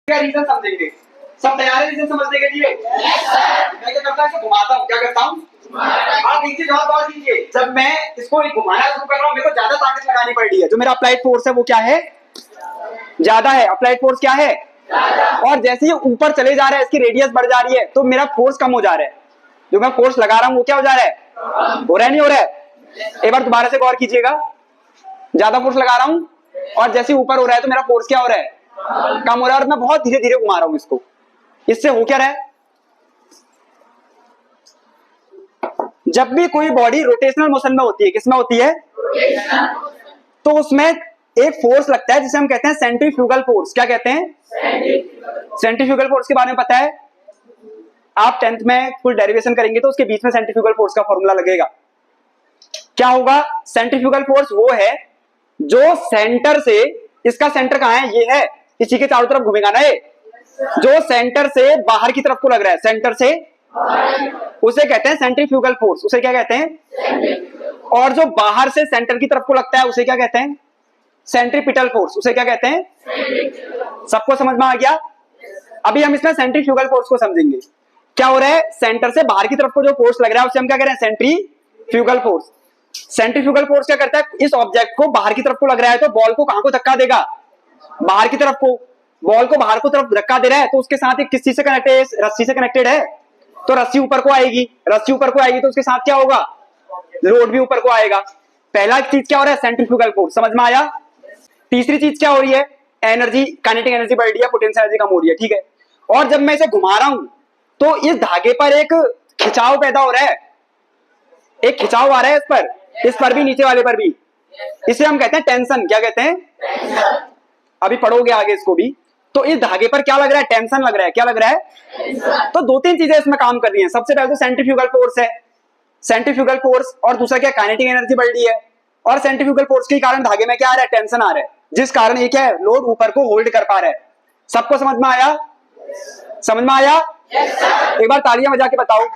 का रीजन समझेंगे। सब तैयार है रीजन समझने के लिए? मैं क्या करता हूँ, इसे घुमाता हूँ। क्या करता हूँ? आप एक चीज और गौर कीजिए, जब मैं इसको घुमाना शुरू कर रहा हूँ, मेरे को ज्यादा ताकत लगानी पड़ रही है। जो मेरा अप्लाइड फोर्स है वो क्या है? ज्यादा है। अप्लाइड फोर्स क्या है? और जैसे ही ऊपर चले जा रहा है, इसकी रेडियस बढ़ जा रही है, तो मेरा फोर्स कम हो जा रहा है। जो मैं फोर्स लगा रहा हूँ वो क्या हो जा रहा है? हो रहा है, नहीं हो रहा है? एक बार दोबारा से गौर कीजिएगा। ज्यादा फोर्स लगा रहा हूँ और जैसे ऊपर हो रहा है तो मेरा फोर्स क्या हो रहा है? कम हो रहा है। और मैं बहुत धीरे धीरे घुमा रहा हूं इसको। इससे हो क्या रहा है? जब भी कोई बॉडी रोटेशनल मोशन में होती है, किसमें होती है? तो उसमें एक फोर्स लगता है जिसे हम कहते हैं सेंट्रीफ्यूगल फोर्स। क्या कहते हैं? सेंट्रीफ्यूगल फोर्स के बारे में पता है? आप 10th में फुल डेरिवेशन करेंगे तो उसके बीच में सेंट्रीफ्यूगल फोर्स का फॉर्मूला लगेगा। क्या होगा? सेंट्रीफ्यूगल फोर्स वो है जो सेंटर से, इसका सेंटर कहां है? ये है, इसी के चारों तरफ घूमेगा ना ये। जो सेंटर से बाहर की तरफ को लग रहा है, सेंटर से, उसे कहते हैं सेंट्रीफ्यूगल फोर्स। उसे क्या कहते हैं? और जो बाहर से सेंटर की तरफ को लगता है उसे क्या कहते हैं? Centripetal force. उसे क्या कहते हैं? सबको समझ में आ गया? अभी हम इसमें सेंट्रीफ्यूगल फोर्स को समझेंगे। क्या हो रहा है? सेंटर से बाहर की तरफ को जो फोर्स लग रहा है उसे हम क्या कह रहे हैं? Centrifugal force. सेंट्रीफ्यूगल फोर्स क्या करता है? इस ऑब्जेक्ट को बाहर की तरफ को लग रहा है तो बॉल को कहां को धक्का देगा? बाहर की तरफ को। बॉल को बाहर को तरफ धक्का दे रहा है तो उसके साथ एक किस चीज से कनेक्टेड है? रस्सी से कनेक्टेड है। तो रस्सी ऊपर को आएगी। रस्सी ऊपर को आएगी तो उसके साथ क्या होगा? लोड भी ऊपर को आएगा। पहला चीज क्या हो रहा है? Centrifugal force. समझ में आया? तीसरी चीज क्या हो रही है? एनर्जी, काइनेटिक एनर्जी बढ़ रही है, पोटेंशियल एनर्जी कम हो रही है। ठीक है। और जब मैं इसे घुमा रहा हूं तो इस धागे पर एक खिंचाव पैदा हो रहा है। एक खिंचाव आ रहा है इस पर भी, नीचे वाले पर भी। इसे हम कहते हैं टेंशन। क्या कहते हैं? अभी पढ़ोगे आगे इसको भी। तो इस धागे पर क्या लग रहा है? टेंशन लग रहा है। क्या लग रहा है? तो दो तीन चीजें इसमें काम कर रही हैं। सबसे पहले तो सेंट्रीफ्यूगल फोर्स है, सेंट्रीफ्यूगल फोर्स। और दूसरा क्या? काइनेटिक एनर्जी बढ़ रही है। और सेंट्रीफ्यूगल फोर्स के कारण धागे में क्या आ रहा है? टेंशन आ रहा है, जिस कारण ये क्या है? लोड ऊपर को होल्ड कर पा रहा है। सबको समझ में आया? समझ में आया? एक बार तालियां बजा के बताओ।